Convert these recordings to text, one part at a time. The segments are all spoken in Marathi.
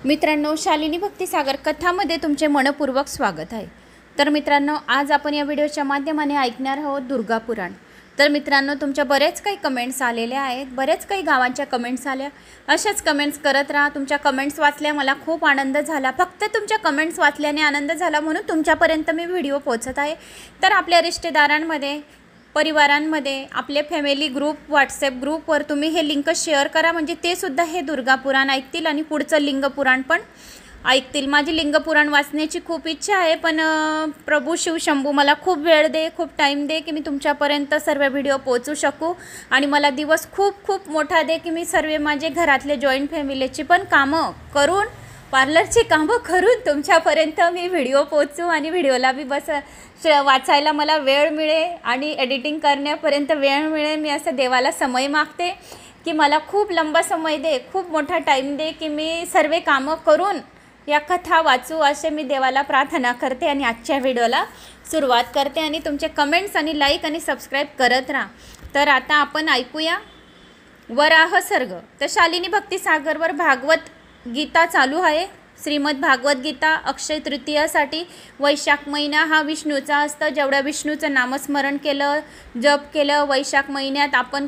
मित्रांनो, शालिनी भक्तिसागर कथामध्ये तुमचे मनपूर्वक स्वागत आहे। तर मित्रांनो, आज आपण या व्हिडिओच्या माध्यमाने ऐकणार आहोत दुर्गा पुराण। तर मित्रांनो, तुमच्या बरेच काही कमेंट्स आलेले आहेत, बरेच काही गावांच्या कमेंट्स आल्या। अशाच कमेंट्स करत राहा। तुमच्या कमेंट्स वाचल्या मला खूप आनंद झाला। फक्त तुमच्या कमेंट्स वाचल्याने आनंद झाला म्हणून तुमच्यापर्यंत मी व्हिडिओ पोहोचत आहे। तर आपल्या रिश्तेदारांमध्ये, परिवारांमध्ये, आपले फॅमिली ग्रुप, व्हॉट्सॲप ग्रुपवर तुम्ही हे लिंक शेअर करा, म्हणजे ते सुद्धा हे दुर्गा पुराण ऐकतील आणि पुढचं लिंग पुराण पण ऐकतील। माझी लिंग पुराण वाचण्याची खूप इच्छा आहे, पण प्रभू शिव शंभू मला खूप वेळ दे, खूप टाईम दे की मी तुमच्यापर्यंत सर्व व्हिडिओ पोहोचू शकू, आणि मला दिवस खूप खूप मोठा दे की मी सर्व माझे घरातले जॉईंट फॅमिलीची पण कामं करून, पार्लरची कामं करून तुमच्यापर्यंत मी व्हिडिओ पोहोचू आणि व्हिडिओला बी वाचायला मला वेळ मिळेल आणि एडिटिंग करण्यापर्यंत वेळ मिळेल। मी असं देवाला समय मागते की मला खूप लंबा समय दे, खूप मोठा टाईम दे की मी सर्व कामं करून या कथा वाचू, असे मी देवाला प्रार्थना करते आणि आजच्या व्हिडिओला सुरुवात करते। आणि तुमचे कमेंट्स आणि लाईक आणि सबस्क्राईब करत राहा। तर आता आपण ऐकूया वराह सर्ग। तर शालिनी भक्तिसागरवर भागवत गीता चालू आहे। श्रीमद भागवत गीता अक्षय तृतीयासाठी वैशाख महिना हा विष्णूचा असतं। जेवढ्या विष्णूचं नामस्मरण केलं, जप केलं वैशाख महिन्यात, आपण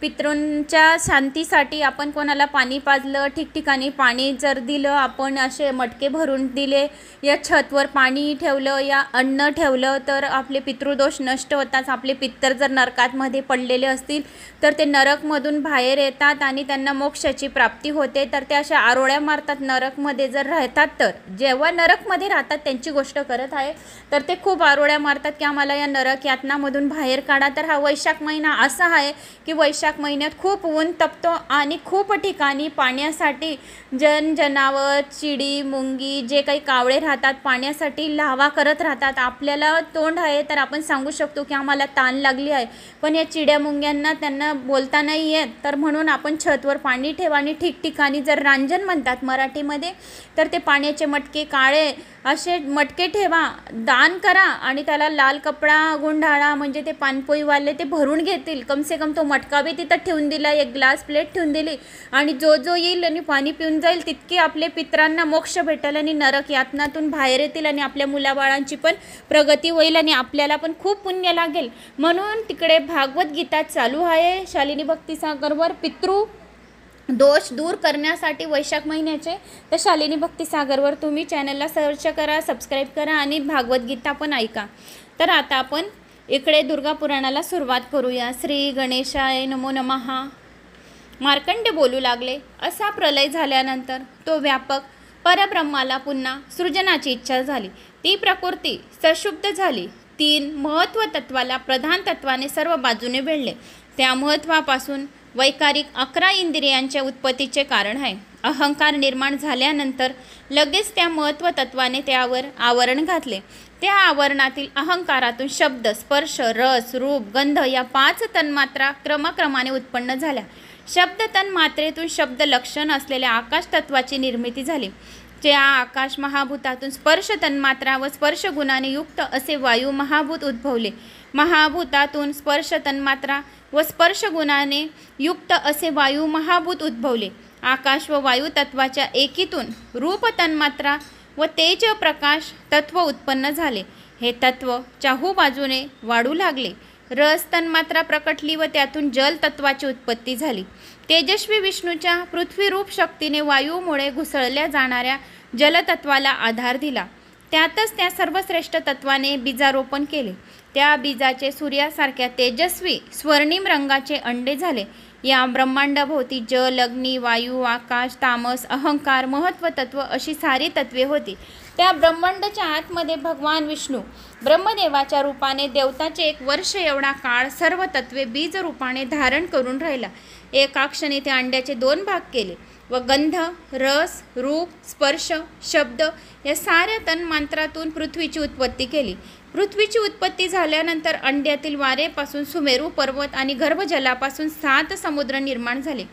पितॄंच्या शांतीसाठी आपण कोणाला पाणी पाजलं, ठिकठिकाणी पाणी जर दिलं, आपण असे मटके भरून दिले, या छतवर पाणी ठेवलं, या अन्न ठेवलं, तर आपले पितृदोष नष्ट होतात। आपले पितर जर नरकामध्ये पडलेले असतील तर ते नरकमधून बाहेर येतात आणि त्यांना मोक्षाची प्राप्ती होते। तर ते अशा आरोळ्या मारतात नरकमध्ये जर राहतात, तर जेव्हा नरकमध्ये राहतात त्यांची गोष्ट करत आहे, तर ते खूप आरोळ्या मारतात की आम्हाला या नरक यातनामधून बाहेर काढा। तर हा वैशाख महिना असा आहे की वैशाख महिन्यात खूप ऊन तपतो आणि खूप ठिकाणी पाण्यासाठी जनावर, चिडी, मुंगी, जे काही कावळे राहतात पाण्यासाठी लावा करत राहतात। आपल्याला तोंड आहे तर आपण सांगू शकतो की आम्हाला तहान लागली आहे, पण या चिड्या मुंग्यांना त्यांना बोलता नाही येत, तर म्हणून आपण छतवर पाणी ठेवा आणि ठिकठिकाणी जर रांजण म्हणतात मराठीमध्ये, तर ते पाण्याचे मटके, काळे असे मटके ठेवा, दान करा आणि त्याला लाल कपडा गुंडाळा, म्हणजे ते पानपोईवाले ते भरून घेतील। कमसे कम तो मटका बी तिथं ठेवून दिला, एक ग्लास प्लेट ठेवून दिली, आणि जो जो येईल आणि पाणी पिऊन जाईल तितके आपले पितरांना मोक्ष भेटेल आणि नरक यातनातून बाहेर येतील आणि आपल्या मुलाबाळांची पण प्रगती होईल आणि आपल्याला पण खूप पुण्य लागेल। म्हणून तिकडे भागवत गीता चालू आहे शालिनी भक्तिसागरवर पितृ दोष दूर करण्यासाठी वैशाख महिन्याचे। तर शालिनी भक्तिसागरवर तुम्ही चॅनलला सर्च करा, सबस्क्राईब करा आणि भागवत गीता पण ऐका। तर आता आपण इकडे दुर्गा पुराणाला सुरुवात करूया। श्री गणेशाय नमो नमः। मार्कंडे बोलू लागले, असा प्रलय झाल्यानंतर तो व्यापक परब्रह्माला पुन्हा सृजनाची इच्छा झाली। ती प्रकृती सशुद्ध झाली। 3 महत्त्व तत्वाला प्रधान तत्वाने सर्व बाजूने वेढले। त्या महत्त्वापासून वैकारिक 11 इंद्रियांच्या उत्पत्तीचे कारण आहे। अहंकार निर्माण झाल्यानंतर लगेच त्या महत्त्व तत्वाने त्यावर आवरण घातले। त्या आवरणातील अहंकारातून शब्द, स्पर्श, रस, रूप, गंध या 5 तन्मात्रा क्रमाक्रमाने उत्पन्न झाल्या। शब्द तन्मात्रेतून शब्द लक्षण असलेल्या आकाश तत्वाची निर्मिती झाली। त्या आकाश महाभूतातून स्पर्श तन्मात्रा व स्पर्श गुणाने युक्त असे वायू महाभूत उद्भवले। महाभूतातून स्पर्श तन्मात्रा व स्पर्श गुणाने युक्त असे वायू महाभूत उद्भवले। आकाश व वायू तत्वाच्या एकीतून रूप तन्मात्रा व तेज प्रकाश तत्व उत्पन्न झाले। हे तत्व चाहू बाजूने वाढू लागले। रस तन्मात्रा प्रकटली व त्यातून जल तत्वाची उत्पत्ती झाली। तेजस्वी विष्णूच्या पृथ्वीरूप शक्तीने वायूमुळे घुसळल्या जाणाऱ्या जलतत्वाला आधार दिला। त्यातच त्या सर्वश्रेष्ठ तत्वाने बीजारोपण केले। त्या बीजाचे सूर्यासारख्या तेजस्वी स्वर्णिम रंगाचे अंडे झाले। या ब्रह्मांडाभोवती जल, अग्नी, वायू, आकाश, तामस, अहंकार, महत्त्व तत्व अशी सारी तत्वे होती। त्या ब्रह्मांडाच्या आतमध्ये भगवान विष्णू ब्रह्मदेवाच्या रूपाने देवताचे 1 वर्ष एवढा काळ सर्व तत्वे बीज रूपाने धारण करून राहिला। एका क्षणी त्या अंड्याचे 2 भाग केले व गंध, रस, रूप, स्पर्श, शब्द या साऱ्या तन्मात्रातून पृथ्वीची उत्पत्ती केली। पृथ्वीची उत्पत्ती झाल्यानंतर अंड्यातील वारेपासून सुमेरू पर्वत आणि गर्भजलापासून 7 समुद्र निर्माण झाले।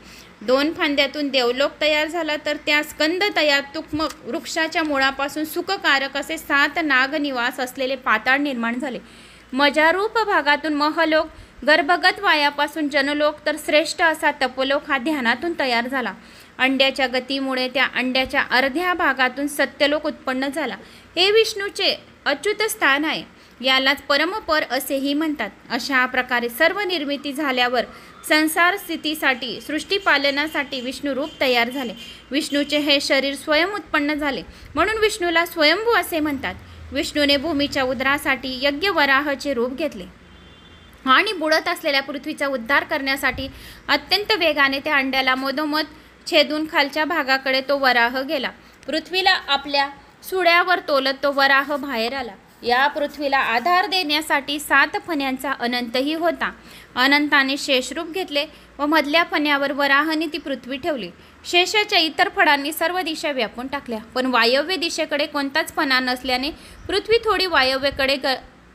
2 फांद्यातून देवलोक तयार झाला, तर त्या स्कंद तयार तुकमक वृक्षाच्या मुळापासून सुखकारक असे 7 नागनिवास असलेले पाताळ निर्माण झाले। मजारूप भागातून महलोक, गर्भगत वायापासून जनलोक, तर श्रेष्ठ असा तपोलोक हा ध्यानातून तयार झाला। अंड्याच्या गतीमुळे त्या अंड्याच्या अर्ध्या भागातून सत्यलोक उत्पन्न झाला. हे विष्णूचे अच्युत स्थान आहे. यालाच परमपर असेही म्हणतात. अशा प्रकारे सर्व निर्मिती झाल्यावर संसार स्थितीसाठी, सृष्टीपालनासाठी विष्णू रूप तयार झाले. विष्णूचे हे शरीर स्वयं उत्पन्न झाले म्हणून विष्णूला स्वयंभू असे म्हणतात. विष्णूने भूमीच्या उद्धारासाठी यज्ञ वराहाचे रूप घेतले आणि बुडत असलेल्या पृथ्वीचा उद्धार करण्यासाठी अत्यंत वेगाने त्या अंड्याला मधोमध छेदून खालच्या भागाकडे तो वराह गेला. पृथ्वीला आपल्या सुळ्यावर तोलत तो वराह बाहेर आला. या पृथ्वीला आधार देण्यासाठी 7 फण्यांचा अनंतही होता. अनंताने शेषरूप घेतले व मधल्या फण्यावर वराहाने ती पृथ्वी ठेवली. शेषाच्या इतर फळांनी सर्व दिशा व्यापून टाकल्या, पण वायव्य दिशेकडे कोणताच फणा नसल्याने पृथ्वी थोडी वायव्येकडे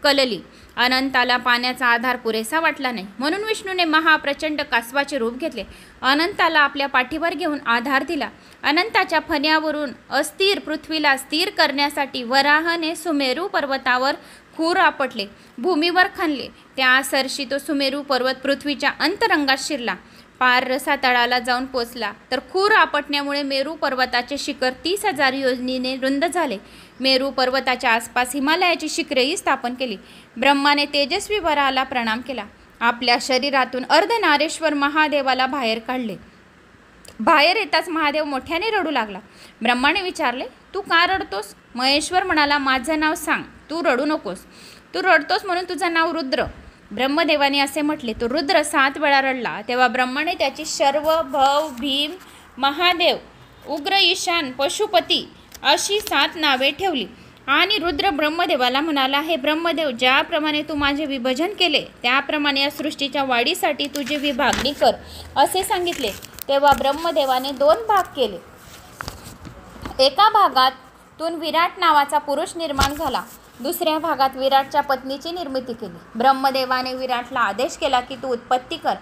कलली. अनंताला पाण्याचा आधार पुरेसा वाटला नाही म्हणून विष्णूने महाप्रचंड कासवाचे रूप घेतले. अनंताला आपल्या पाठीवर घेऊन आधार दिला. अनंताच्या फण्यावरून अस्थिर पृथ्वीला स्थिर करण्यासाठी वराहाने सुमेरू पर्वतावर खूर आपटले, भूमीवर खणले. त्या सरशी तो सुमेरू पर्वत पृथ्वीच्या अंतरंगात शिरला. पार रसातळाला जाऊन पोचला तर खूर आपटण्यामुळे मेरू पर्वताचे शिखर 30,000 योजनीने रुंद झाले. मेरू पर्वताच्या आसपास हिमालयाची शिखरेही स्थापन केली. ब्रह्माने तेजस्वी वराहाला प्रणाम केला. आपल्या शरीरातून अर्धनारेश्वर महादेवाला बाहेर काढले. बाहेर येताच महादेव मोठ्याने रडू लागला. ब्रह्माने विचारले, तू का रडतोस? महेश्वर म्हणाला, माझं नाव सांग, तू रडू नकोस. तू रडतोस म्हणून तुझं नाव रुद्र. ब्रह्मदेवाने असे म्हटले. तो रुद्र 7 वेळा रडला. तेव्हा ब्रह्माने त्याची शर्व, भव, भीम, महादेव, उग्र, ईशान, पशुपती अशी 7 नावे ठेवली आणि रुद्र ब्रह्मदेवाला म्हणाला, हे ब्रह्मदेव, ज्याप्रमाणे तू माझे विभजन केले त्याप्रमाणे या सृष्टीच्या वाढीसाठी तुझी विभागणी कर असे सांगितले. तेव्हा ब्रह्मदेवाने 2 भाग केले. एका भागातून विराट नावाचा पुरुष निर्माण झाला. दुसऱ्या भागात विराटच्या पत्नीची निर्मिती केली. ब्रह्मदेवाने विराटला आदेश केला की तू उत्पत्ती कर.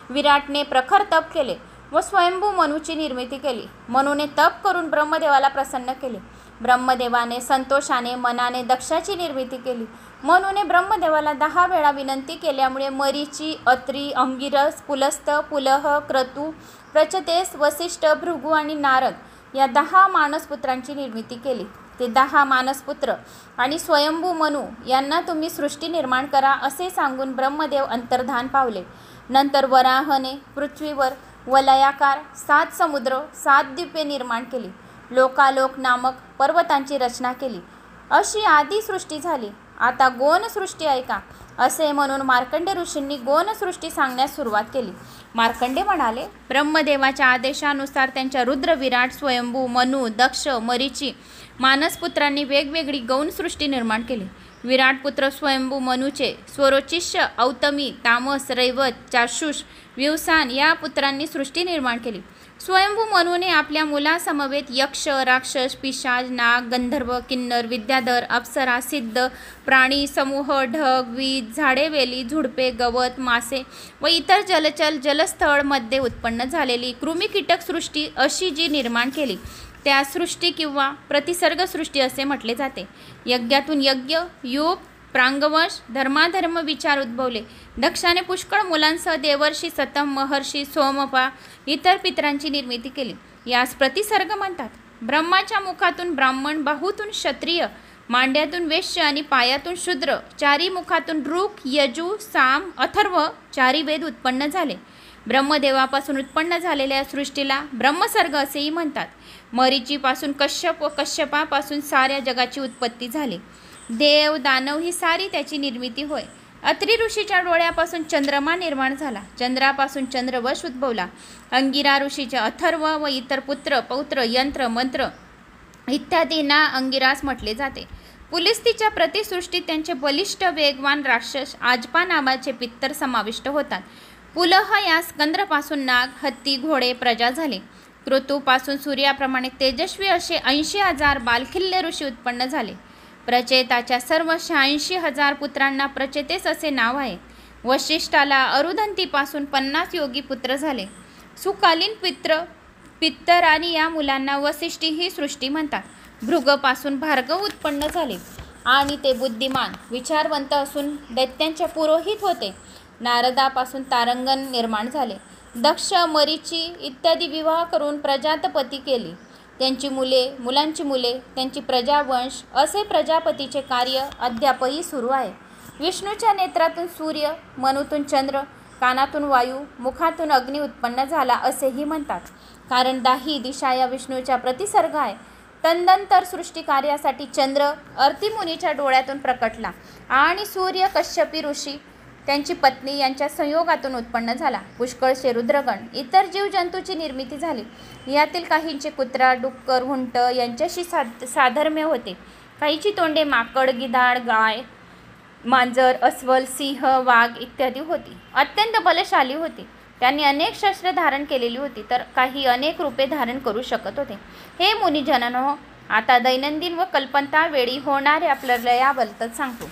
विराटने प्रखर तप केले व स्वयंभू मनूची निर्मिती केली. मनूने तप करून ब्रह्मदेवाला प्रसन्न केले. ब्रह्मदेवाने संतोषाने मनाने दक्षाची निर्मिती केली. मनूने ब्रह्मदेवाला 10 वेळा विनंती केल्यामुळे मरीची, अत्री, अंगिरस, पुलस्त, पुलह, क्रतू, प्रचतेस, वसिष्ठ, भृगू आणि नारद या 10 मानसपुत्रांची निर्मिती केली. ते 10 मानसपुत्र आणि स्वयंभू मनू यांना तुम्ही सृष्टी निर्माण करा असे सांगून ब्रह्मदेव अंतर्धान पावले. नंतर वराहने पृथ्वीवर वलयाकार 7 समुद्र, 7 द्वीपे निर्माण केली. लोकालोक नामक पर्वतांची रचना केली. अशी आदी सृष्टी झाली. आता गौण सृष्टी ऐका असे म्हणून मार्कंडे ऋषींनी गौण सृष्टी सांगण्यास सुरुवात केली. मार्कंडे म्हणाले, ब्रह्मदेवाच्या आदेशानुसार त्यांच्या रुद्र, विराट, स्वयंभू, मनू, दक्ष, मरीची मानसपुत्रांनी वेगवेगळी गौण सृष्टी निर्माण केली. विराट पुत्र स्वयंभू मनूचे स्वरोचिष्य, औतमी, तामस, रैवत, चाक्षुष, व्यूसान या पुत्रांनी सृष्टी निर्माण केली. स्वयंभू मनूने आपल्या मुलासमवेत यक्ष, राक्षस, पिशाच, नाग, गंधर्व, किन्नर, विद्याधर, अप्सरा, सिद्ध, प्राणी समूह, ढग, वीज, झाडे, वेली, झुडपे, गवत, मासे व इतर जलचल, जलस्थळ मध्ये उत्पन्न झालेली कृमी कीटक सृष्टी अशी जी निर्माण केली त्या सृष्टी किंवा प्रतिसर्ग सृष्टी असे म्हटले जाते. यज्ञातून यज्ञ, योग, प्रांगवश, धर्माधर्म विचार उद्भवले. दक्षाने पुष्कळ मुलांसह देवर्षी, सतम, महर्षी, सोमपा इतर पितरांची निर्मिती केली. यास प्रतिसर्ग म्हणतात. ब्रह्माच्या मुखातून ब्राह्मण, बाहूतून क्षत्रिय, मांड्यातून वैश्य आणि पायातून शूद्र, 4 मुखातून ऋक, यजु, साम, अथर्व 4 वेद उत्पन्न झाले. ब्रह्मदेवापासून उत्पन्न झालेल्या सृष्टीला ब्रह्मसर्ग असेही म्हणतात. मरीचीपासून कश्यप व कश्यपापासून साऱ्या जगाची उत्पत्ती झाली. देव, दानव ही सारी त्याची निर्मिती होय. अत्री ऋषीच्या डोळ्यापासून चंद्रमा निर्माण झाला. चंद्रापासून चंद्रवश उद्भवला. अंगिरा ऋषीचे अथर्व व इतर पुत्र, पौत्र, यंत्र, मंत्र इत्यादींना अंगिरास म्हटले जाते. पुलिस्तीच्या प्रतिसृष्टीत त्यांचे बलिष्ठ वेगवान राक्षस आजपा नावाचे पित्तर समाविष्ट होतात. पुलह या स्कंद्रपासून नाग, हत्ती, घोडे प्रजा झाले. क्रतूपासून सूर्याप्रमाणे तेजस्वी असे 80,000 बालखिल्य ऋषी उत्पन्न झाले. प्रचेताच्या सर्व 86,000 पुत्रांना प्रचेतेस असे नाव आहे. वशिष्ठाला अरुधंतीपासून 50 योगी पुत्र झाले. सुकालीन पित्तर आणि या मुलांना वसिष्ठी ही सृष्टी म्हणतात. भृगपासून भार्गव उत्पन्न झाले आणि ते बुद्धिमान, विचारवंत असून दैत्यांचे पुरोहित होते. नारदापासून तारंगण निर्माण झाले. दक्ष, मरीची इत्यादी विवाह करून प्रजापती केली. त्यांची मुले, मुलांची मुले, त्यांची प्रजावंश असे प्रजापतीचे कार्य अद्यापही सुरू आहे. विष्णूच्या नेत्रातून सूर्य, मनूतून चंद्र, कानातून वायू, मुखातून अग्नी उत्पन्न झाला असेही म्हणतात. कारण दाही दिशा या विष्णूच्या प्रतिसर्ग आहे. तदनंतर सृष्टी कार्यासाठी चंद्र अर्तिमुनीच्या डोळ्यातून प्रकटला आणि सूर्य कश्यपी ऋषी त्यांची पत्नी यांच्या संयोगातून उत्पन्न झाला. पुष्कळशे रुद्रगण, इतर जीवजंतूची निर्मिती झाली. यातील काहींचे कुत्रा, डुक्कर, हुंट यांच्याशी साधर्म्य होते. काहीची तोंडे माकड, गिधाड, गाय, मांजर, अस्वल, सिंह, वाघ इत्यादी होती. अत्यंत बलशाली होती. त्यांनी अनेक शस्त्रे धारण केलेली होती, तर काही अनेक रूपे धारण करू शकत होते. हे मुनिजनांनो, आता दैनंदिन व कल्पंता वेळी होणाऱ्या प्रलयाबद्दल सांगतो.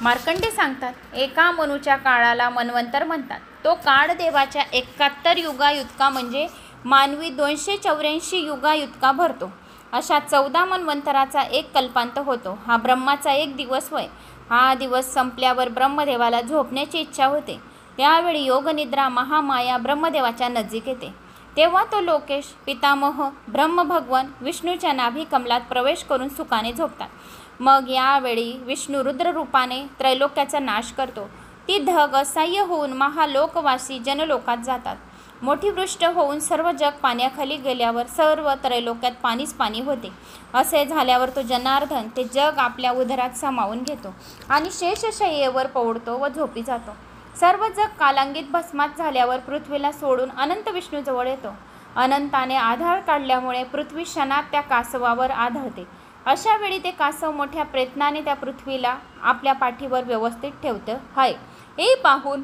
मार्कंडे सांगतात, एका मनूच्या काळाला मन्वंतर म्हणतात. तो काळ देवाच्या 71 युगायुतका म्हणजे मानवी 284 युगायुतका भरतो. अशा 14 मन्वंतराचा एक कल्पांत होतो. हा ब्रह्माचा एक दिवस होय. हा दिवस संपल्यावर ब्रह्मदेवाला झोपण्याची इच्छा होते. त्यावेळी योगनिद्रा महामाया ब्रह्मदेवाच्या नजीक येते. तेव्हा तो लोकेश, पितामह, ब्रह्मभगवान विष्णूच्या नाभी कमलात प्रवेश करून सुखाने झोपतात. मग यावेळी विष्णू रुद्ररूपाने त्रैलोक्याचा नाश करतो. ती ढग असह्य होऊन महालोकवासी जनलोकात जातात. मोठी वृष्टी होऊन सर्व जग पाण्याखाली गेल्यावर सर्व त्रैलोक्यात पाणीच पाणी होते. असे झाल्यावर तो जनार्दन ते जग आपल्या उदरात सामावून घेतो आणि शेषशय्येवर पवडतो व झोपी जातो. सर्व जग कालांगीत भस्मात झाल्यावर पृथ्वीला सोडून अनंत विष्णूजवळ येतो. अनंताने आधार काढल्यामुळे पृथ्वी क्षणात त्या कासवावर आढळते. अशा वेळी ते कासव मोठ्या प्रयत्नाने त्या पृथ्वीला आपल्या पाठीवर व्यवस्थित ठेवतं आहे. हे पाहून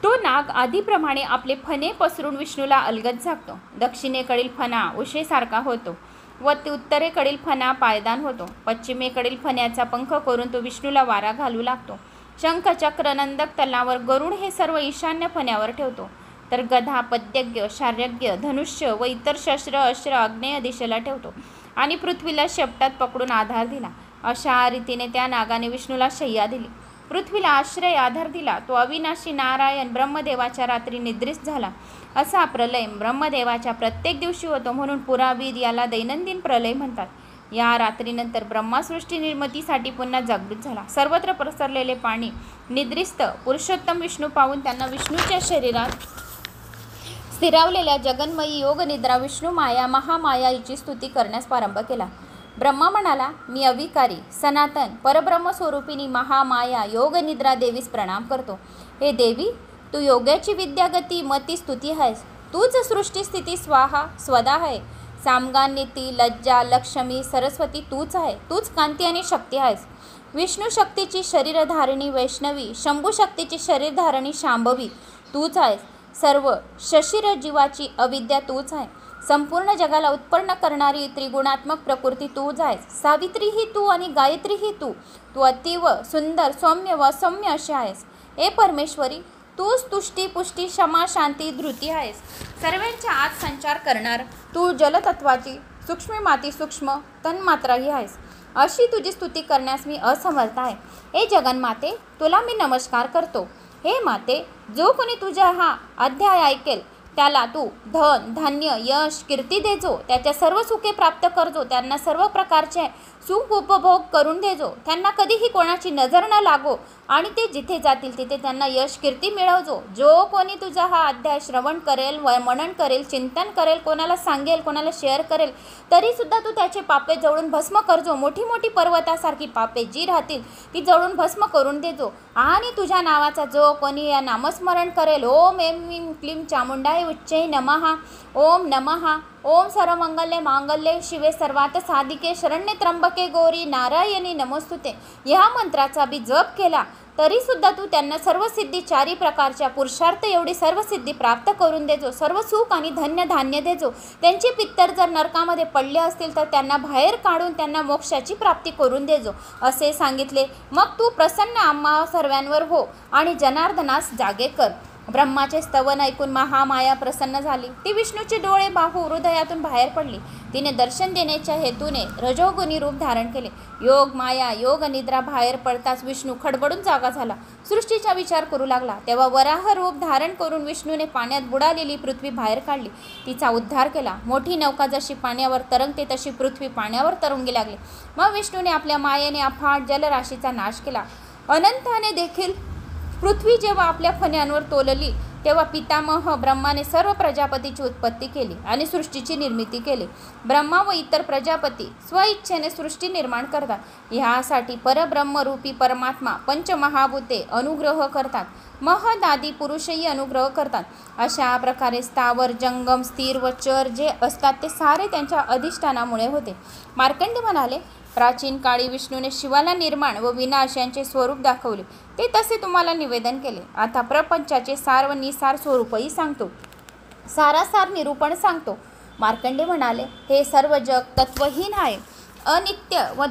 तो नाग आधीप्रमाणे आपले फणे पसरून विष्णूला अलगद झाकतो. दक्षिणेकडील फणा उशेसारखा होतो व उत्तरेकडील फणा पायदान होतो. पश्चिमेकडील फण्याचा पंख करून तो विष्णूला वारा घालू लागतो. शंख, चक्र, नंदक, तलावर, गरुड हे सर्व ईशान्य फण्यावर ठेवतो. तर गधा, पद्यज्ञ, शार्यज्ञ, धनुष्य व इतर शस्त्र अस्त्र आग्नेय दिशेला ठेवतो आणि पृथ्वीला शेपटात पकडून आधार दिला. अशा रीतीने त्या नागाने विष्णूला शय्या दिली. पृथ्वीला आश्रय आधार दिला. तो अविनाशी नारायण ब्रह्मदेवाच्या रात्री निद्रिस्त झाला. असा प्रलय ब्रह्मदेवाच्या प्रत्येक दिवशी होतो, म्हणून पुराविद याला दैनंदिन प्रलय म्हणतात. या रात्रीनंतर ब्रह्मासृष्टी निर्मितीसाठी पुन्हा जागृत झाला. सर्वत्र पसरलेले पाणी निद्रिस्त पुरुषोत्तम विष्णू पाहून त्यांना विष्णूच्या शरीरात स्थिरावलेल्या जगन्मयी योगनिद्रा विष्णू माया महामाया हिची स्तुती करण्यास प्रारंभ केला. ब्रह्मा म्हणाला, मी अविकारी, सनातन, परब्रह्मस्वरूपिणी महामाया योगनिद्रा देवीस प्रणाम करतो. हे देवी, तू योगाची विद्यागती मती स्तुती आहेस. तूच सृष्टी स्थिती स्वाहा स्वदा आहे. सामगान, नीती, लज्जा, लक्ष्मी, सरस्वती तूच आहे. तूच कांती आणि शक्ती आहेस. विष्णू शक्तीची शरीरधारिणी वैष्णवी, शंभू शक्तीची शरीरधारिणी शांभवी तूच आहेस. सर्व शशिर जीवाची अविद्या तूच आहे. संपूर्ण जगाला उत्पन्न करणारी त्रिगुणात्मक प्रकृती तूच आहेस. सावित्री ही तू आणि गायत्री ही तू. तू अतीव सुंदर, सौम्य व असौम्य अशी आहेस. हे परमेश्वरी, तूच तुष्टी, पुष्टी, क्षमा, शांती, धृती आहेस. सर्वांच्या आत संचार करणार तू जलतत्वाची सूक्ष्म माती सूक्ष्म तन्मात्राही आहेस. अशी तुझी स्तुती करण्यास मी असमर्थ आहे. हे जगन्माते, तुला मी नमस्कार करतो. हे माते, जो कोणी तुझा हा अध्याय ऐकेल त्याला तू धन, धान्य, यश, कीर्ती देजो. त्याच्या सर्व सुखे प्राप्त करजो. त्यांना सर्व प्रकारचे सुख उपभोग करून देजो. त्यांना कधीही कोणाची नजर न लागो आणि ते जिथे जातील तिथे त्यांना यश, कीर्ती मिळवजो. जो कोणी तुझा हा अध्याय श्रवण करेल, मनन करेल, चिंतन करेल, कोणाला सांगेल, कोणाला शेअर करेल, तरीसुद्धा तू त्याचे पापे जळून भस्म करजो. मोठी मोठी पर्वतासारखी पापे जी राहतील ती जळून भस्म करून देजो. आणि तुझ्या नावाचा जो कोणी या नामस्मरण करेल, ओम ऐं क्लीं चामुंडाय उच्चै नमः, ओम नमः, ओम सर्वमंगले मांगल्ये शिवे सर्वात साधिके शरण्ये त्र्यंबके गौरी नारायणी नमोस्तुते, ह्या मंत्राचा बी जप केला तरीसुद्धा तू त्यांना सर्व सिद्धी, चारी प्रकारच्या पुरुषार्थ एवढी सर्व सिद्धी प्राप्त करून देजो. सर्व सुख आणि धन्य धान्य देजो. त्यांचे पित्तर जर नरकामध्ये पडले असतील तर त्यांना बाहेर काढून त्यांना मोक्षाची प्राप्ती करून देजो असे सांगितले. मग तू प्रसन्न आम्हा सर्वांवर हो आणि जनार्दनास जागे कर. ब्रह्माचे स्तवन ऐकून महामाया प्रसन्न झाली. ती विष्णूचे डोळे बाहू हृदयातून बाहेर पडली. तिने दर्शन देण्याच्या हेतूने रजोगुणी रूप धारण केले. योग माया योग निद्रा बाहेर पडताच विष्णू खडबडून जागा झाला. सृष्टीचा विचार करू लागला. तेव्हा वराह रूप धारण करून विष्णूने पाण्यात बुडालेली पृथ्वी बाहेर काढली. तिचा उद्धार केला. मोठी नौका जशी पाण्यावर तरंगते तशी पृथ्वी पाण्यावर तरंगी लागली. मग विष्णूने आपल्या मायेने अफाट जलराशीचा नाश केला. अनंताने देखील पृथ्वी जेव्हा आपल्या फण्यांवर तोलली तेव्हा पितामह ब्रह्माने सर्व प्रजापतीची उत्पत्ती केली आणि सृष्टीची निर्मिती केली. ब्रह्मा व इतर प्रजापती स्वइच्छेने सृष्टी निर्माण करतात. ह्यासाठी परब्रह्मरूपी परमात्मा पंचमहाभूते अनुग्रह करतात. महद आदी पुरुषही अनुग्रह करतात. अशा प्रकारे स्थावर जंगम स्थिर व चर जे असतात ते सारे त्यांच्या अधिष्ठानामुळे होते. मार्कंड म्हणाले, प्राचीन काळी विष्णूने शिवाला निर्माण व विनाश यांचे स्वरूप दाखवले. ते तसे तुम्हाला निवेदन केले. आता प्रपंचाचे सार व निसार स्वरूपही सांगतो. सारासार निरूपण सांगतो. मार्कंडे म्हणाले, हे सर्व जग तत्वहीन आहे, अनित्य व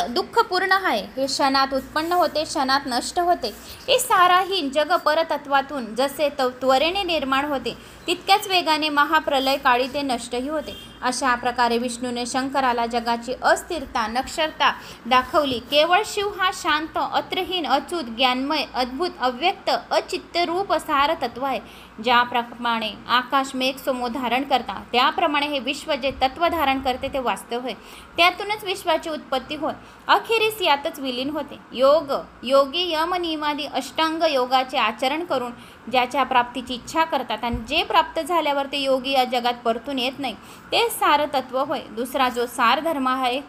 दुःखपूर्ण आहे. हे क्षणात उत्पन्न होते, क्षणात नष्ट होते. हे साराहीन जग परतत्वातून जसे त्वरेने निर्माण होते तितक्याच वेगाने महाप्रलय काळी ते नष्टही होते. अशा प्रकारे विष्णूने शंकराला जगाची अस्थिरता नक्षरता दाखवली. केवळ शिव हा शांत अत्रहीन अच्युत ज्ञानमय अद्भुत अव्यक्त अचित्यरूप सार तत्व आहे. ज्याप्रमाणे आकाश मेघ समूह धारण करता त्याप्रमाणे हे विश्व जे तत्व धारण करते ते वास्तव होय. त्यातूनच विश्वाची उत्पत्ती होय. अखेरीस यातच विलीन होते. योगी यम नियमादी अष्टांग योगाचे आचरण करून ज्याच्या प्राप्तीची इच्छा करतात आणि जे प्राप्त झाल्यावर ते योगी या जगात परतून येत नाही ते सार तत्व होय. दुसरा जो सार धर्म आहे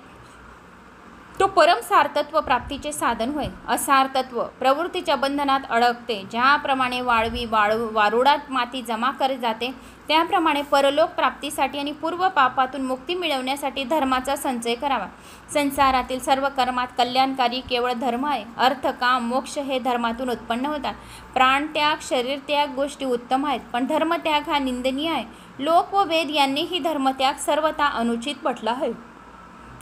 तो परम सारतत्व प्राप्तीचे साधन होय. असार तत्व प्रवृत्तीच्या बंधनात अडकते. ज्याप्रमाणे वाळवी वारुडात माती जमा करी जाते त्याप्रमाणे परलोक प्राप्तीसाठी आणि पूर्व पापातून मुक्ती मिळवण्यासाठी धर्माचा संचय करावा. संसारातील सर्व कर्मात कल्याणकारी केवळ धर्म आहे. अर्थ काम मोक्ष हे धर्मातून उत्पन्न होतात. प्राणत्याग शरीरत्याग गोष्टी उत्तम आहेत पण धर्मत्याग हा निंदनीय आहे. लोक व वेद यांनीही धर्मत्याग सर्वथा अनुचित म्हटला आहे.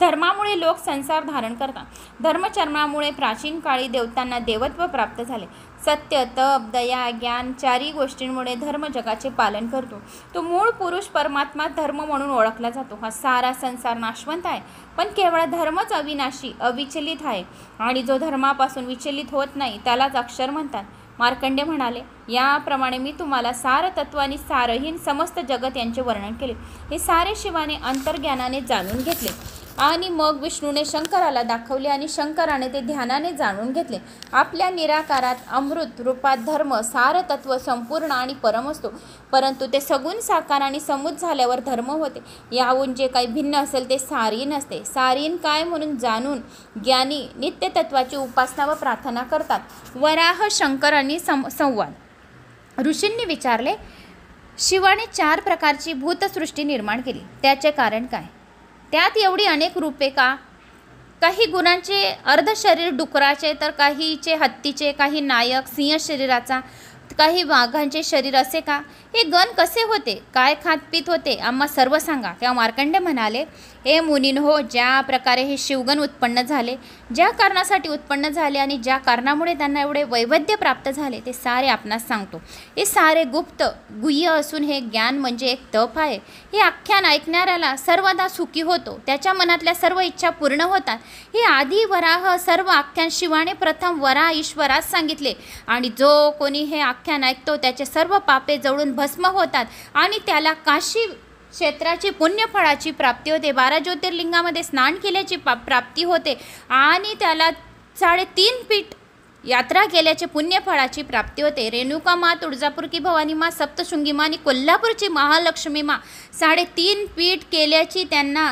धर्मामुळे लोक संसार धारण करतात. धर्मचर्मामुळे प्राचीन काळी देवतांना देवत्व प्राप्त झाले. सत्य तप दया ज्ञान चारी गोष्टींमुळे धर्म जगाचे पालन करतो. तो मूळ पुरुष परमात्मा धर्म म्हणून ओळखला जातो. हा सारा संसार नाशवंत आहे पण केवळ धर्मच अविनाशी अविचलित आहे आणि जो धर्मापासून विचलित होत नाही त्यालाच अक्षर म्हणतात. मार्कंडे म्हणाले, याप्रमाणे मी तुम्हाला सार तत्व आणि सारहीन समस्त जगत यांचे वर्णन केले. हे सारे शिवाने अंतर्ज्ञानाने जाणून घेतले आणि मग विष्णूने शंकराला दाखवले आणि शंकराने ते ध्यानाने जाणून घेतले. आपल्या निराकारात अमृत रूपात धर्म सार तत्व संपूर्ण आणि परम असतो परंतु ते सगुण साकार आणि समूत झाल्यावर धर्म होते. याहून जे काही भिन्न असेल ते सारीन असते. सारीन काय म्हणून जाणून ज्ञानी नित्य तत्वाची उपासना व प्रार्थना करतात. वराह शंकरांनी संवाद. ऋषींनी विचारले, शिवाने 4 प्रकारची भूतसृष्टी निर्माण केली त्याचे कारण काय? त्यात एवढी अनेक रूपे का? काही गुणांचे अर्ध शरीर डुकराचे तर काहीचे हत्तीचे काही नायक सिंह शरीराचा काही वाघांचे शरीर असे का? हे गण कसे होते? काय खात पीत होते? आम्हा सर्व सांगा. तेव्हा मार्कंडे म्हणाले, हे मुनींनो, ज्या प्रकारे हे शिवगण उत्पन्न झाले ज्या कारणासाठी उत्पन्न झाले आणि ज्या कारणामुळे त्यांना एवढे वैविध्य प्राप्त झाले ते सारे आपणास सांगतो. हे सारे गुप्त गुह्य असून हे ज्ञान म्हणजे एक तप आहे. हे आख्यान ऐकणाऱ्याला सर्वदा सुखी होतो. त्याच्या मनातल्या सर्व इच्छा पूर्ण होतात. हे आधी वराह सर्व आख्यान शिवाने प्रथम वराह ईश्वरास सांगितले आणि जो कोणी हे आख्यान ऐकतो त्याचे सर्व पापे जळून भस्म होतात आणि त्याला काशी क्षेत्राची पुण्यफळाची प्राप्ती होते. 12 ज्योतिर्लिंगामध्ये स्नान केल्याची प्राप्ती होते आणि त्याला 3.5 पीठ यात्रा केल्याचे पुण्यफळाची प्राप्ती होते. रेणुका मा तुळजापूर की भवानी मा सप्तशृंगी मा आणि कोल्हापूरची महालक्ष्मी मा 3.5 पीठ केल्याची त्यांना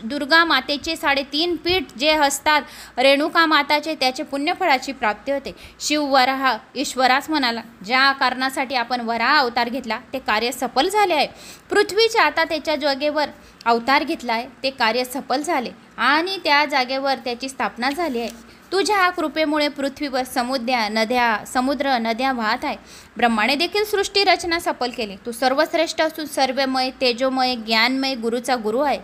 दुर्गा मातेचे 3.5 पीठ जे असतात रेणुका माताचे त्याचे पुण्यफळाची प्राप्ती होते. शिव वराह ईश्वरास म्हणाला, ज्या कारणासाठी आपण वराह अवतार घेतला ते कार्य सफल झाले आहे. पृथ्वीच्या आता त्याच्या जागेवर अवतार घेतला आहे ते कार्य सफल झाले आणि त्या जागेवर त्याची स्थापना झाली आहे. तुझ्या कृपेमुळे पृथ्वीवर समुद्र नद्या वाहत आहे. ब्रह्माने देखील सृष्टी रचना सफल केली. तू सर्वश्रेष्ठ असून सर्वमय तेजोमय ज्ञानमय गुरुचा गुरु आहे.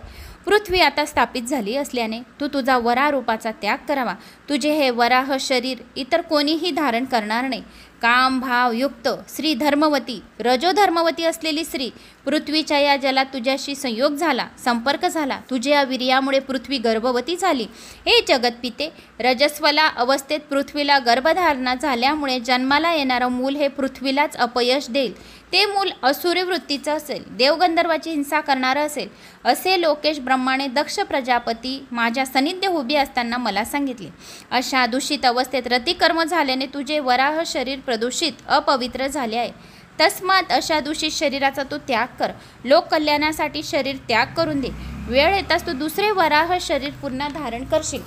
पृथ्वी आता स्थापित झाली असल्याने तू तुझा वराह रूपाचा त्याग करावा. तुझे हे वराह शरीर इतर कोणीही धारण करणार नाही काम भाव युक्त स्त्री धर्मवती रजोधर्मवती असलेली स्त्री पृथ्वीच्या या जलात तुझ्याशी संयोग झाला, संपर्क झाला, तुझ्या वीर्यामुळे पृथ्वी गर्भवती झाली. हे जगतपिते, रजस्वला अवस्थेत पृथ्वीला गर्भधारणा झाल्यामुळे जन्माला येणारं मूल हे पृथ्वीलाच अपयश देईल. ते मूल असुरी वृत्तीचं असेल, देवगंधर्वाची हिंसा करणारं असेल, असे लोकेश ब्रह्माने दक्ष प्रजापती माझ्या सानिध्य उभी असताना मला सांगितले. अशा दूषित अवस्थेत रतिकर्म झाल्याने तुझे वराह शरीर प्रदूषित अपवित्र झाले आहे. तस्मात अशा दूषित शरीराचा तू त्याग कर. लोक कल्याणासाठी शरीर त्याग करून दे. वेळ येताच तू दुसरे वराह शरीर पुन्हा धारण करशील,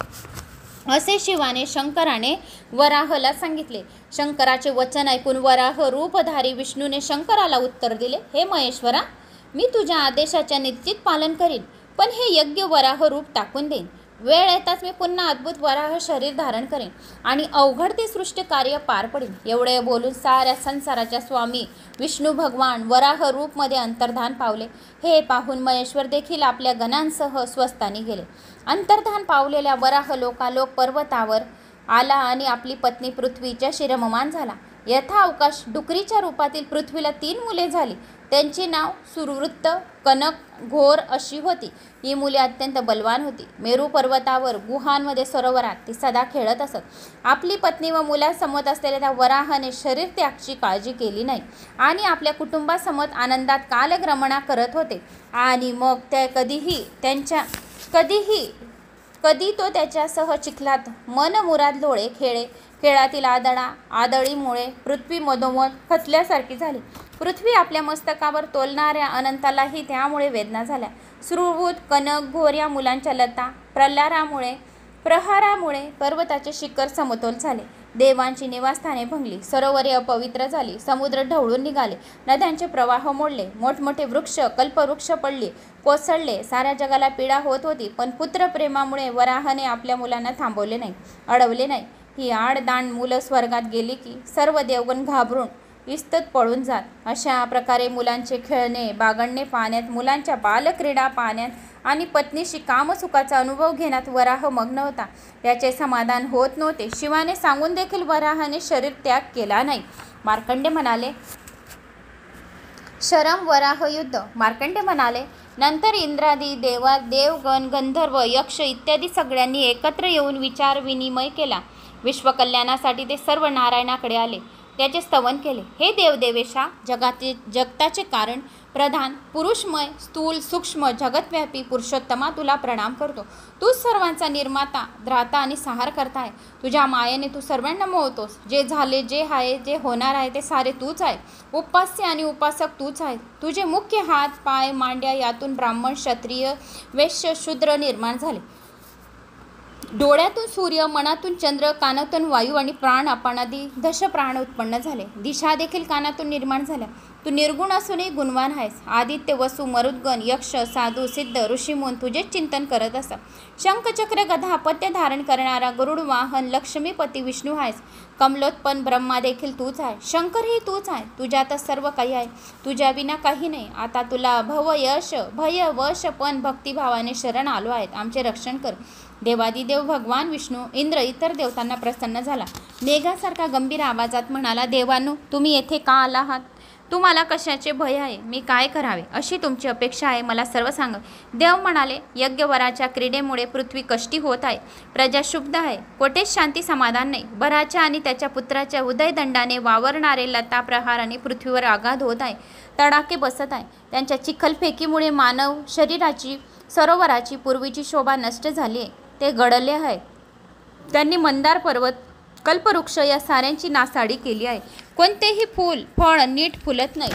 असे शिवाने शंकराने वराहला सांगितले. शंकराचे वचन ऐकून वराह रूपधारी विष्णूने शंकराला उत्तर दिले, हे महेश्वरा, मी तुझ्या आदेशाचे निश्चित पालन करीन, पण हे यज्ञ वराह रूप टाकून देईन. वेळ येताच मी पुन्हा अद्भुत वराह शरीर धारण करेन आणि अवघड ते सृष्टी कार्य पार पडेल. एवढे बोलून साऱ्या संसाराच्या स्वामी विष्णू भगवान वराह रूपमध्ये अंतर्धान पावले. हे पाहून महेश्वर देखील आपल्या गणांसह स्वस्थानी गेले. अंतर्धान पावलेल्या वराह लोकालोक पर्वतावर आला आणि आपली पत्नी पृथ्वीच्या शिरममान झाला. यथा अवकाश डुकरीच्या रूपातील पृथ्वीला 3 मुले झाली. त्यांची नाव सुरवृत्त, कनक, घोर अशी होती. ही मुले अत्यंत बलवान होती. मेरू पर्वतावर गुहांमध्ये सरोवरात ती सदा खेळत असत. आपली पत्नी व मुलासमोर असलेल्या त्या वराहाने शरीर त्यागची काळजी केली नाही आणि आपल्या कुटुंबासमोर आनंदात कालक्रमणा करत होते. आणि मग ते कधी तो त्याच्यासह चिखलात मनमुराद लोळे खेळे. खेळातील आदळीमुळे पृथ्वी मधोमध खचल्यासारखी झाली. पृथ्वी आपल्या मस्तकावर तोलणाऱ्या अनंतालाही त्यामुळे वेदना झाल्या. सुरभूत, कनक, घोर या मुलांच्या लता प्रहारामुळे पर्वताचे शिखर समतोल झाले. देवांची निवासस्थाने भंगली, सरोवरे अपवित्र झाली, समुद्र ढवळून निघाले, नद्यांचे प्रवाह मोडले, मोठमोठे वृक्ष कल्पवृक्ष पडले, कोसळले. साऱ्या जगाला पीडा होत होती, पण पुत्रप्रेमामुळे वराहाने आपल्या मुलांना थांबवले नाही, अडवले नाही. ही आडदांड मुलं स्वर्गात गेली की सर्व देवगण घाबरून इस्तत पळून जात. अशा प्रकारे मुलांचे खेळणे, बागडणे पाहण्यात, मुलांच्या बालक्रीडा पाहण्यात आणि पत्नीशी कामसुखाचा अनुभव घेण्यात वराह मग्न होता. त्याचे समाधान होत नव्हते. शिवाने सांगून देखील वराहाने शरीर त्याग केला नाही. मार्कंडे म्हणाले, शरम वराह युद्ध. मार्कंडे म्हणाले, नंतर इंद्रादी देवगण, गंधर्व, यक्ष इत्यादी सगळ्यांनी एकत्र येऊन विचार विनिमय केला. विश्वकल्याणासाठी ते सर्व नारायणाकडे आले. त्याचे स्तवन केले. हे देवदेवेशा, जगताचे कारण, प्रधान, पुरुषमय, स्थूल, सूक्ष्म, जगतव्यापी पुरुषोत्तमा, तुला प्रणाम करतो. तू सर्वांचा निर्माता, ध्राता आणि संहार करता आहे. तुझ्या मायेने तू सर्वांना मोहतोस. जे झाले, जे आहे, जे होणार आहे ते सारे तूच आहे. उपास्य आणि उपासक तूच आहे. तुझे मुख्य हात, पाय, मांड्या यातून ब्राह्मण, क्षत्रिय, वैश्य, शूद्र निर्माण झाले. डोळ्यातून सूर्य, मनातून चंद्र, कानातून वायू आणि प्राण अपानादी दशप्राण उत्पन्न झाले. दिशा देखील कानातून निर्माण झाल्या. तू निर्गुण असूनही गुणवान आहेस. आदित्य, वसु, मरुद्गण, यक्ष, साधू, सिद्ध, ऋषीमुन तुझेच चिंतन करत असतात. शंखचक्र गदा अपत्य धारण करणारा गरुड वाहन लक्ष्मीपती विष्णू आहेस. कमलोत्पन्न ब्रह्मा देखील तूच आहे. शंकरही तूच आहे. तुझ्यातच सर्व काही आहे. तुझ्या विना काही नाही. आता तुला भव, यश, भय, वश, पण भक्तिभावाने शरण आलो आहेत. आमचे रक्षण कर. देवादिदेव भगवान विष्णू, इंद्र इतर देवतांना प्रसन्न झाला. मेघासारखा गंभीर आवाजात म्हणाला, देवांनो, तुम्ही येथे का आला आहात? तुम्हाला कशाचे भय आहे? मी काय करावे अशी तुमची अपेक्षा आहे? मला सर्व सांगा. देव म्हणाले, यज्ञवराच्या क्रीडेमुळे पृथ्वी कष्टी होत आहे. प्रजा शुद्ध आहे. कोठेच शांती समाधान नाही. भराच्या आणि त्याच्या पुत्राच्या उदयदंडाने वावरणारे लता प्रहार आणि पृथ्वीवर आघात होत आहे. तडाखे बसत आहे. त्यांच्या चिखलफेकीमुळे मानव शरीराची, सरोवराची पूर्वीची शोभा नष्ट झाली आहे. ते गडले आहे. त्यांनी मंदार पर्वत, कल्पवृक्ष या साऱ्यांची नासाडी केली आहे. कोणतेही फूल, फळ नीट फुलत नाही.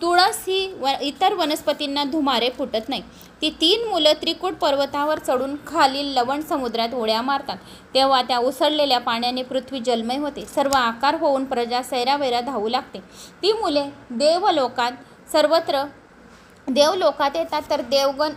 तुळस ही इतर वनस्पतींना धुमारे फुटत नाही. ती 3 मुलं त्रिकूट पर्वतावर चढून खालील लवण समुद्रात उड्या मारतात. तेव्हा त्या उसळलेल्या पाण्याने पृथ्वी जलमय होते. सर्व आकार होऊन प्रजा सैरावैरा धावू लागते. ती मुले देवलोकात येतात तर देवगण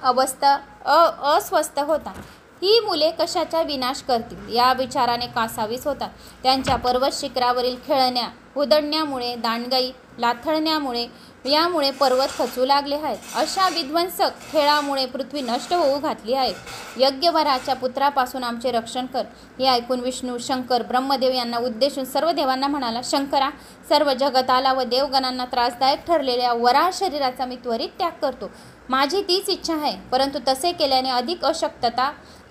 अस्वस्थ होतात. ही मुले कशाचा विनाश करतील या विचाराने कासावीस होतात. त्यांच्या पर्वत शिखरावरील खेळण्या, उधळण्यामुळे, दांडगाई लाथळण्यामुळे यामुळे पर्वत खचू लागले आहेत. अशा विध्वंसक खेळामुळे पृथ्वी नष्ट होऊ घातली आहे. यज्ञवराच्या पुत्रापासून आमचे रक्षण कर. हे ऐकून विष्णू शंकर ब्रह्मदेव यांना उद्देशून सर्व देवांना म्हणाला, शंकरा, सर्व जगताला व देवगणांना त्रासदायक ठरलेल्या वराह शरीराचा मी त्वरित त्याग करतो. माझी तीच इच्छा आहे, परंतु तसे केल्याने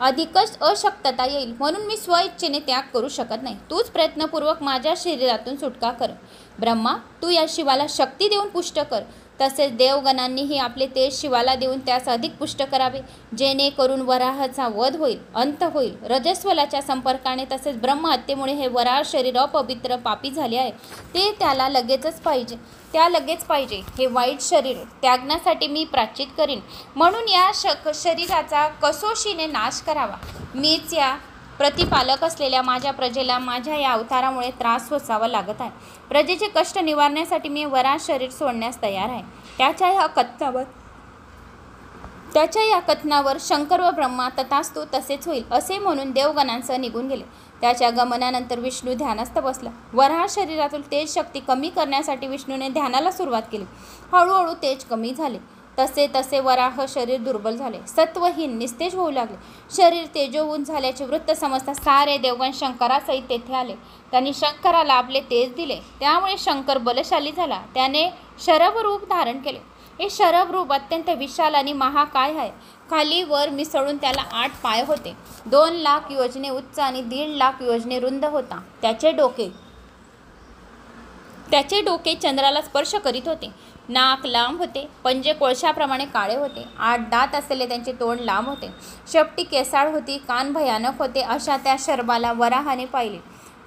अधिकच अशक्तता येईल, म्हणून मी स्वइच्छेने त्याग करू शकत नाही. तूच प्रयत्नपूर्वक माझ्या शरीरातून सुटका कर. ब्रह्मा, तू या शिवाला शक्ती देऊन पुष्ट कर. तसेच देवगणांनीही आपले तेज शिवाला देऊन त्यास अधिक पुष्ट करावे, जेणेकरून वराहाचा वध होईल, अंत होईल. रजस्वलाच्या संपर्काने तसेच ब्रह्महत्येमुळे हे वराह शरीर अपवित्र पापी झाले आहे. ते त्याला लगेच पाहिजे. हे वाईट शरीर त्यागण्यासाठी मी प्रायश्चित करीन, म्हणून या शरीराचा कसोशीने नाश करावा. मीच या प्रतिपालक असलेल्या माझ्या प्रजेला माझ्या या अवतारामुळे त्रास सोसावा लागत आहे. प्रजेचे कष्ट निवारण्यासाठी मी वराह शरीर सोडण्यास तयार आहे. त्याच्या या कथनावर शंकर व ब्रह्मा तथास्तु तसेच होईल असे म्हणून देवगणांसह निघून गेले. त्याच्या गमनानंतर विष्णू ध्यानस्थ बसला. वराह शरीरातील तेज शक्ती कमी करण्यासाठी विष्णूने ध्यानाला सुरुवात केली. हळूहळू तेज कमी झाले. तसे तसे वराह शरीर दुर्बल झाले, सत्वहीन, निस्तेज होऊ लागले. शरीर तेजोवून झाल्याचे वृत्त समजता सारे देवगण शंकरासहित तेथे आले. त्यांनी शंकराला आपले तेज दिले, त्यामुळे शंकर बलशाली झाला. त्याने शरभ रूप धारण केले. हे शरभ रूप अत्यंत विशाल आणि महाकाय आहे. खाली वर मिसळून त्याला 8 पाय होते. 2 लाख योजने उंच आणि 1.5 लाख योजने रुंद होता. त्याचे डोके चंद्राला स्पर्श करीत होते. नाक लांब होते. पंजे कोळशाप्रमाणे काळे होते. 8 दात असलेले त्यांचे तोंड लांब होते. शेपटी केसाळ होती. कान भयानक होते. अशा त्या शरभाला वराहाने पाहिले.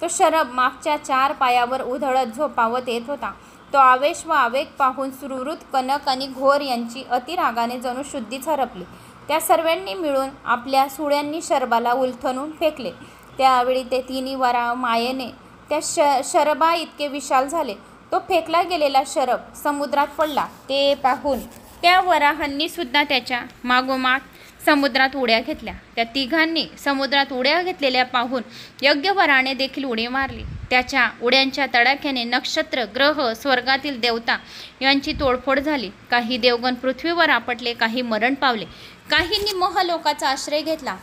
तो शरभ मागच्या 4 पायावर उधळत झोपावत येत होता. तो आवेश व आवेग पाहून सुरवृत, कनक आणि घोर यांची अतिरागाने जणू शुद्धीच हरपली. त्या सर्वांनी मिळून आपल्या सुळ्यांनी शरभाला उलथून फेकले. त्यावेळी ते तिन्ही वराह मायेने त्या शरभा इतके विशाल झाले. तो फेकला गेलेला शरभ समुद्रात पडला. ते पाहून त्या वराहांनी सुद्धा त्याच्या मागोमाग समुद्रात उड्या घेतल्या. त्या तिघांनी समुद्रात उड्या घेतलेल्या पाहून यज्ञवराने देखील उडी मारली. त्याच्या उड्यांच्या तडाख्याने नक्षत्र, ग्रह, स्वर्गातील देवता यांची तोडफोड झाली. काही देवगण पृथ्वीवर आपटले, काही मरण पावले, काहींनी महलोकाचा आश्रय घेतला.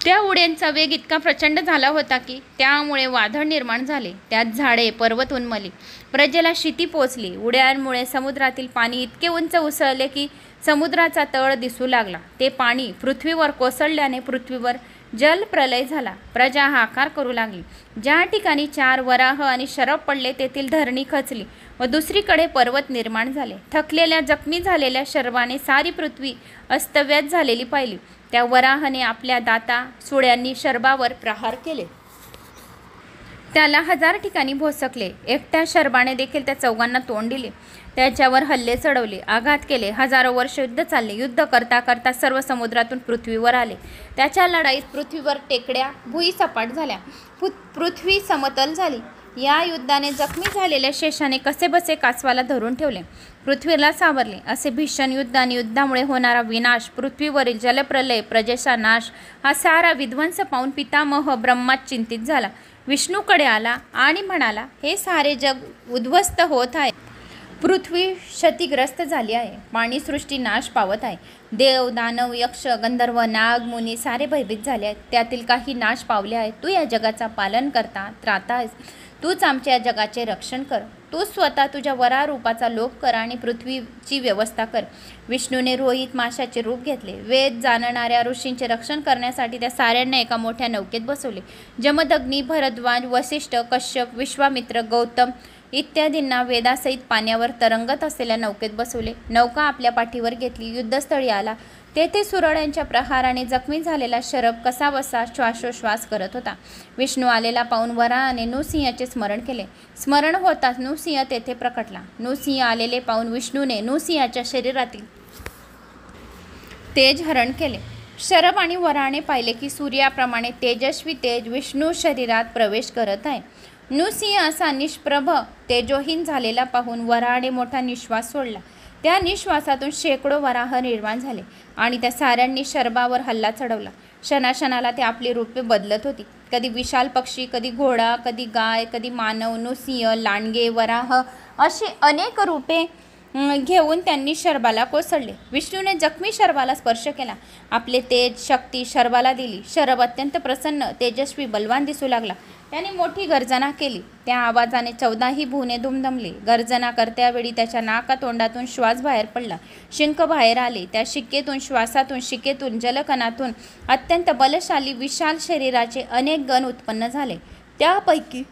त्या उड्यांचा वेग इतका प्रचंड झाला होता की त्यामुळे वादळ निर्माण झाले. त्यात झाडे, पर्वत उन्मलले. प्रजेला शिती पोचली. उड्यांमुळे समुद्रातील पाणी इतके उंच उसळले की समुद्राचा तळ दिसू लागला. ते पाणी पृथ्वीवर कोसळल्याने पृथ्वीवर जलप्रलय झाला. प्रजा हाहाकार करू लागली. ज्या ठिकाणी 4 वराह आणि शरभ पडले तेथील धरणी खचली व दुसरीकडे पर्वत निर्माण झाले. थकलेल्या, जखमी झालेल्या शरभाने सारी पृथ्वी अस्तव्यस्त झालेली पाहिली. त्या वराहाने आपल्या दाता सुळ्यांनी शरभावर प्रहार केले. त्याला 1000 ठिकाणी भोसकले. एकट्या शरभाने देखील त्या चौघांना तोंड दिले. त्याच्यावर हल्ले चढवले, आघात केले. हजारो वर्ष युद्ध चालले. युद्ध करता करता सर्व समुद्रातून पृथ्वीवर आले. त्याच्या लढाईत पृथ्वीवर टेकड्या भुईसपाट झाल्या. पृथ्वी समतल झाली. या युद्धाने जखमी झालेल्या शेषाने कसेबसे कासवाला धरून ठेवले. पृथ्वीला सावरले. असे भीषण युद्ध आणि युद्धामुळे होणारा विनाश, पृथ्वीवरील जलप्रलय, प्रजेचा नाश, हा सारा विध्वंस पाहून पितामह ब्रह्माच चिंतित झाला. विष्णूकडे आला आणि म्हणाला, हे सारे जग उद्ध्वस्त होत आहे. पृथ्वी क्षतिग्रस्त झाली आहे. पाणीसृष्टी नाश पावत आहे. देव, दानव, यक्ष, गंधर्व, नाग, मुनी सारे भयभीत झाले आहेत. त्यातील काही नाश पावले आहेत. तू या जगाचा पालन करता त्राता आहेस. तूच आमच्या या जगाचे रक्षण कर. तू स्वतः तुझ्या वराह रूपाचा लोप कर आणि पृथ्वीची व्यवस्था कर. विष्णूने रोहित माशाचे रूप घेतले. वेद जाणणाऱ्या ऋषींचे रक्षण करण्यासाठी त्या साऱ्यांना एका मोठ्या नौकेत बसवले. जमदग्नी, भरद्वाज, वसिष्ठ, कश्यप, विश्वामित्र, गौतम इत्यादींना वेदासहित पाण्यावर तरंगत असलेल्या नौकेत बसवले. नौका आपल्या पाठीवर घेतली. युद्धस्थळी आला. तेथे सुरड्यांच्या प्रहाराने जखमी झालेला शरभ कसाबसा श्वासोश्वास करत होता. विष्णू आलेला पाहून वराहाने नृसिंहाचे स्मरण केले. स्मरण होताच नृसिंह तेथे प्रकटला. नृसिंह आलेले पाहून विष्णूने नृसिंहाच्या शरीरातील तेज हरण केले. शरभ आणि वराहाने पाहिले की सूर्याप्रमाणे तेजस्वी तेज विष्णू शरीरात प्रवेश करत आहे. नृसिंह असा निष्प्रभ तेजोहीन झालेला पाहून वराहाने मोठा निश्वास सोडला. त्या निश्वासातून शेकडो वराह निर्माण झाले आणि त्या साऱ्यांनी शरभावर हल्ला चढवला. क्षणाक्षणाला ते आपली रूपे बदलत होती. कधी विशाल पक्षी, कधी घोडा, कधी गाय, कधी मानव, नृसिंह, लांडगे, वराह अशी अनेक रूपे घेऊन त्यांनी शर्वाला कोसळले. विष्णूने जखमी शर्वाला स्पर्श केला. आपले तेज शक्ती शर्वाला दिली. शर्व अत्यंत प्रसन्न तेजस्वी बलवान दिसू लागला. त्याने मोठी गर्जना केली. त्या आवाजाने 14ही भुवने दुमदमली. गर्जना करत्यावेळी त्याच्या नाकातोंडातून श्वास बाहेर पडला. शिंक बाहेर आले. त्या शिकेतून श्वासातून शिकेतून जलकणातून अत्यंत बलशाली विशाल शरीराचे अनेक गण उत्पन्न झाले. त्यापैकी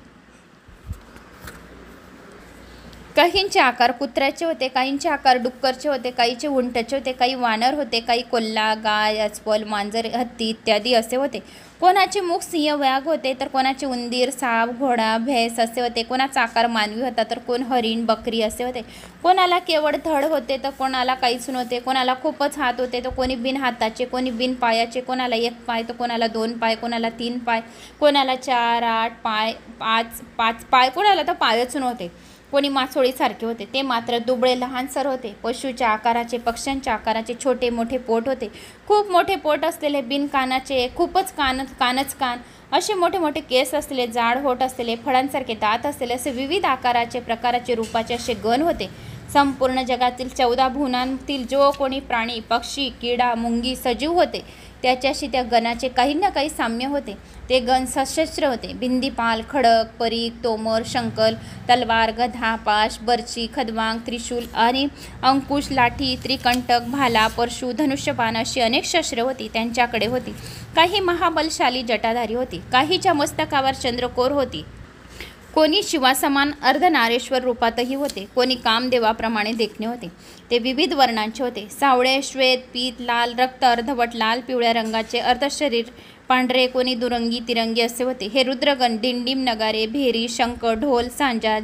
काहींचे आकार कुत्र्याचे होते, काहींचे आकार डुक्करचे होते, काहीचे उंटचे होते, काही वानर होते, काही कोल्हा, गाय, अस्वल, मांजर, हत्ती इत्यादी असे होते. कोणाचे मुख सिंह व्याघ्र होते तर कोणाचे उंदीर, साप, घोडा, भैंस असे होते. कोणाचा आकार मानवी होता तर कोण हरिण, बकरी असे होते. कोणाला केवळ धड होते तर कोणाला काहीच नव्हते. कोणाला खूपच हात होते तर कोणी बिन हाताचे, कोणी बिन पायाचे, कोणाला 1 पाय तर कोणाला 2 पाय, कोणाला 3 पाय, कोणाला 4, 8 पाय, 5 पाय, कोणाला तर पायच नव्हते. कोणी मासोळीसारखे होते. ते मात्र दुबळे लहानसर होते. पशुच्या आकाराचे, पक्ष्यांच्या आकाराचे छोटे मोठे पोट होते. खूप मोठे पोट असलेले, बिन कानाचे, खूपच कानच कान असे मोठे मोठे केस असलेले, जाड होठ असलेले, फळांसारखे दात असलेले असे विविध आकाराचे प्रकाराचे रूपाचे असे गण होते. संपूर्ण जगातील 14 भुवनांतील जो कोणी प्राणी, पक्षी, किडा, मुंगी, सजीव होते त्याच्याशी त्या गणाचे काही ना काही साम्य होते. ते गण सशस्त्र होते. भिंदीपाल, खडक, परीघ, तोमर, शंकल, तलवार, गधा, पाश, बर्ची, खदवांग, त्रिशूल आणि अंकुश, लाठी, त्रिकंटक, भाला, परशु, धनुष्यबाण अशी अनेक शस्त्रे होती त्यांच्याकडे होती. काही महाबलशाली जटाधारी होती. काहीच्या मस्तकावर चंद्रकोर होती. कोणी शिवासमान अर्धनारेश्वर रूपातही होते. कोणी कामदेवाप्रमाणे देखणे होते. ते विविध वर्णांचे होते. सावळे, श्वेत, पीत, लाल, रक्त, अर्धवट लाल, पिवळ्या रंगाचे, अर्धशरीर पांढरे, कोणी दुरंगी, तिरंगी असे होते. हे रुद्रगण दिंडीम, नगारे, भेरी, शंख, ढोल, सांजा,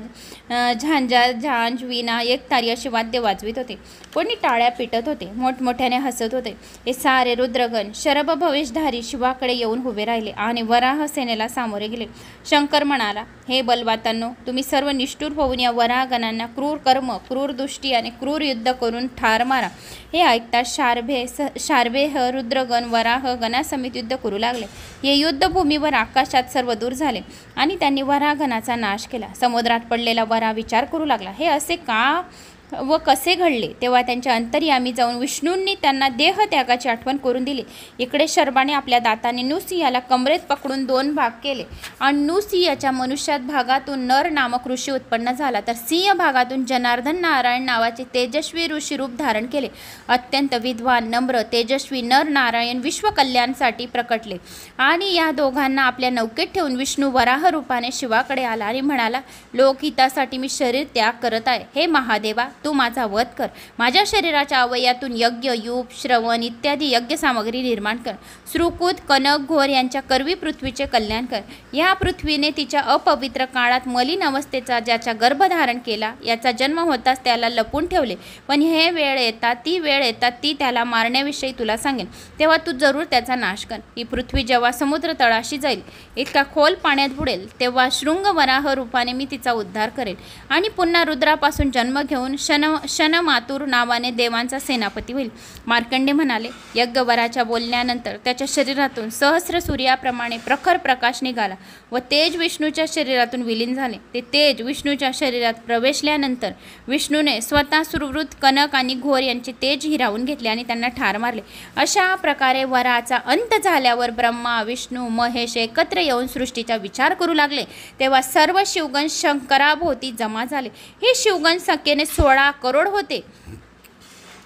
झांजा, झांज, वीणा, एकतारी अशी वाद्य वाजवित होते. कोणी टाळ्या पिटत होते. मोठमोठ्याने हसत होते. हे सारे रुद्रगण शरभ भवेशधारी शिवाकडे येऊन उभे राहिले आणि वराह सेनेला सामोरे गेले. शंकर म्हणाला, हे बलवातांनो, तुम्ही सर्व निष्ठुर होऊन या वराहगणांना क्रूर कर्म, क्रूर दृष्टी आणि क्रूर युद्ध करून ठार मारा. हे ऐकता शार्वेह रुद्रगण वराह गणासमेत युद्ध करू लागले. हे युद्धभूमीवर आकाशात सर्व दूर झाले आणि त्यांनी वराहगणाचा नाश केला. समुद्रात पडलेला वराह विचार करू लागला, हे असे का व कसे घडले. तेव्हा त्यांच्या अंतर्यामी जाऊन विष्णूंनी त्यांना देहत्यागाची आठवण करून दिली. इकडे शर्वाने आपल्या दाताने नृसिंहाला कमरेत पकडून 2 भाग केले आणि नृसिंहाच्या मनुष्यात भागातून नर नामक ऋषी उत्पन्न झाला, तर सिंह भागातून जनार्दन नारायण नावाचे तेजस्वी ऋषी रूप धारण केले. अत्यंत विद्वान, नम्र, तेजस्वी नर नारायण विश्वकल्याणासाठी प्रकटले आणि या दोघांना आपल्या नौकेत ठेवून विष्णू वराह रूपाने शिवाकडे आला आणि म्हणाला, लोकहितासाठी मी शरीर त्याग करत आहे. हे महादेवा, तू माझा वध कर. माझ्या शरीराच्या अवयवातून यज्ञ, यूप, श्रवण इत्यादी यज्ञ सामग्री निर्माण कर. श्रुकुत, कनक, घोर यांच्या करवी पृथ्वीचे कल्याण कर. या पृथ्वीने तिच्या अपवित्र काळात मलिन अवस्थेचा ज्याचा गर्भधारण केला, याचा जन्म होताच त्याला लपून ठेवले. पण ती वेळ येतात ती त्याला मारण्याविषयी तुला सांगेन, तेव्हा तू जरूर त्याचा नाश कर. ही पृथ्वी जेव्हा समुद्र तळाशी जाईल, इतका खोल पाण्यात बुडेल, तेव्हा शृंग वराह रूपाने मी तिचा उद्धार करेन आणि पुन्हा रुद्रापासून जन्म घेऊन शनमातुर नावाने देवांचा सेनापती होईल. मार्कंडे म्हणाले, यज्ञवराच्या बोलण्यानंतर त्याच्या शरीरातून सहस्र सूर्याप्रमाणे प्रखर प्रकाश निघाला व तेज विष्णूच्या शरीरातून विलीन झाले. ते तेज विष्णूच्या शरीरात प्रवेशल्यानंतर विष्णूने स्वतः सुरवृत, कनक आणि घोर यांचे तेज हिरावून घेतले आणि त्यांना ठार मारले. अशा प्रकारे वराचा अंत झाल्यावर ब्रह्मा, विष्णू, महेश एकत्र येऊन सृष्टीचा विचार करू लागले. तेव्हा सर्व शिवगण शंकराभोवती जमा झाले. हे शिवगण संख्येने 16 करोड होते.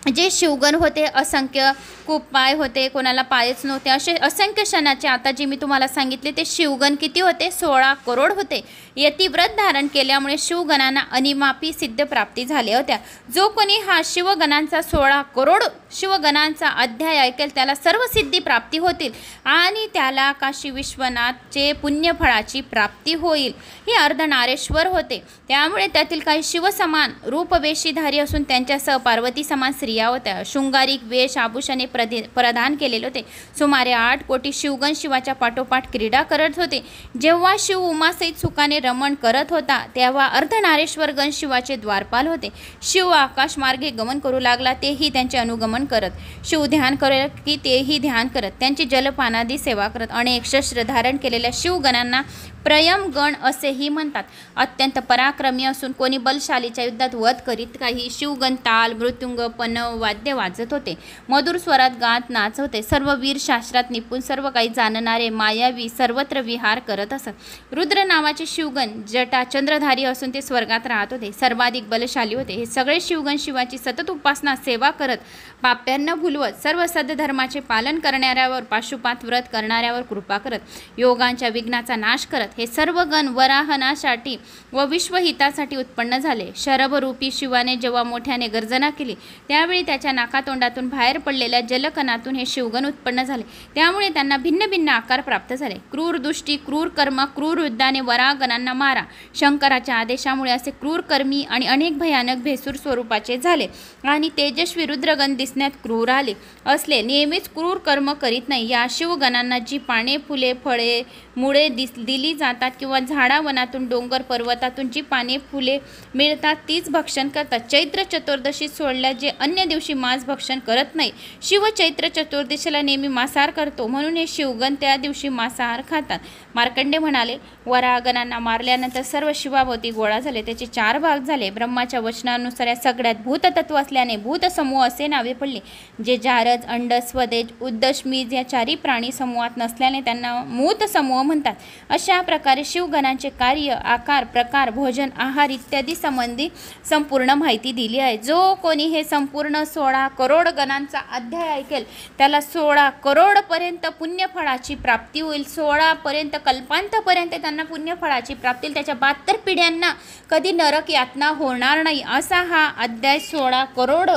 जे शिवगण होते असंख्य, खूप पाय होते, कोणाला पायच नव्हते, असे असंख्य क्षणाचे आता जे मी तुम्हाला सांगितले ते शिवगण किती होते? 16 करोड होते. यतिव्रत धारण केल्यामुळे शिवगणांना अनिमापी सिद्ध प्राप्ती झाल्या होत्या. जो कोणी हा शिवगणांचा 16 करोड शिवगणांचा अध्याय ऐकेल त्याला सर्व सिद्धी प्राप्ती होतील आणि त्याला काशी विश्वनाथचे पुण्यफळाची प्राप्ती होईल. हे अर्धनारेश्वर होते, त्यामुळे त्यातील काही शिवसमान रूपवेशीधारी असून त्यांच्यासह पार्वती समान स्त्रिया होत्या. शृंगारिक वेश आभूषणे प्रदान केलेले होते. सुमारे 8 कोटी शिवगण शिवाच्या पाठोपाठ क्रीडा करत होते. जेव्हा शिव उमासहित सुखाने रमण करत होता तेव्हा अर्धनारेश्वर गण शिवाचे द्वारपाल होते. शिव आकाश मार्गे गमन करू लागला, तेही त्यांचे अनुगमन करत. शिव ध्यान करत की तेही ध्यान करत. त्यांची जलपानादी सेवा करत. अनेक शस्त्र धारण केलेल्या शिवगणांना प्रयमगण असेही म्हणतात. अत्यंत पराक्रमी असून कोणी बलशालीच्या युद्धात वध करीत काही. शिवगण ताल, मृत्युंग, पणव वाद्य वाजत होते. मधुर स्वरात गात नाच होते. सर्व वीर शास्त्रात निपुण, सर्व काही जाणणारे मायावी सर्वत्र विहार करत असत. रुद्र नावाचे शिवगण जटा चंद्रधारी असून ते स्वर्गात राहत होते. सर्वाधिक बलशाली होते. हे सगळे शिवगण शिवाची सतत उपासना सेवा करत, पाप्यांना भुलवत, सर्व सद्धर्माचे पालन करणाऱ्यावर, पाशुपात व्रत करणाऱ्यावर कृपा करत, योगांच्या विघ्नाचा नाश करत, हे सर्व गण वराहनासाठी व विश्वहितासाठी उत्पन्न झाले. शरभरूपी शिवाने जेव्हा मोठ्याने गर्जना केली त्यावेळी त्याच्या नाकातोंडातून बाहेर पडलेल्या जलकणातून हे शिवगण उत्पन्न झाले. त्यामुळे त्यांना भिन्न भिन्न आकार प्राप्त झाले. क्रूर दृष्टी, क्रूर कर्म, क्रूर युद्धाने वराहगणांना मारा. शंकराच्या आदेशामुळे असे क्रूर कर्मी आणि अनेक भयानक भेसूर स्वरूपाचे झाले आणि तेजस्वी रुद्रगण दिसण्यात क्रूर आले असले नेहमीच क्रूर कर्म करीत नाही. या शिवगणांना जी पाने, फुले, फळे, मुळे दिली जातात किंवा झाडावनातून, डोंगर पर्वतातून जी पाने, फुले मिळतात तीच भक्षण करतात. चैत्र चतुर्दशी सोडल्या जे अन्य दिवशी मांस भक्षण करत नाही. शिव चैत्र चतुर्दशीला नेहमी मांसाहार करतो म्हणून हे शिवगण त्या दिवशी मांसाहार खातात. मार्कंडे म्हणाले, वराहगणांना मारल्यानंतर सर्व शिवाभोवती गोळा झाले. त्याचे 4 भाग झाले. ब्रह्माच्या वचनानुसार या सगळ्यात भूततत्व असल्याने भूतसमूह असे नावे पडले. जे जारज, अंड, स्वदेज, उद्दशमीज या 4 प्राणी समूहात नसल्याने त्यांना मूत समूह म्हणतात. अशा प्रकारे शिवगणांचे कार्य, आकार, प्रकार, भोजन, आहार इत्यादी संबंधी संपूर्ण माहिती दिली आहे. जो कोणी हे संपूर्ण 16 करोड गणांचा अध्याय ऐकेल त्याला 16 करोडपर्यंत पुण्यफळाची प्राप्ती होईल. 16 पर्यंत कल्पांतपर्यंत त्यांना पुण्यफळाची प्राप्ती होईल. त्याच्या 72 पिढ्यांना कधी नरक यातना होणार नाही. असा हा अध्याय 16 करोड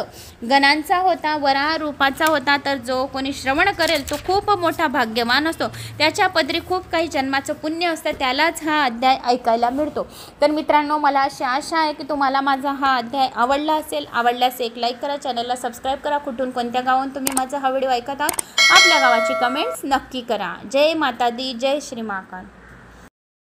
गणांचा होता, वराह रूपाचा होता. तर जो कोणी श्रवण करेल तो खूप मोठा भाग्यवान असतो. त्याच्या पदरी खूप काही जन्माचं पुण्य असतं, त्यालाच हा अध्याय ऐकायला मिळतो. तर मित्रांनो, मला अशी आशा आहे की तुम्हाला माझा हा अध्याय आवडला असेल. आवडल्यास एक लाईक करा, चॅनलला सबस्क्राईब करा. कुठून कोणत्या गावाहून तुम्ही माझा हा व्हिडिओ ऐकत आहात आपल्या गावाची कमेंट्स नक्की करा. जय माता दी, जय श्री महाकाल.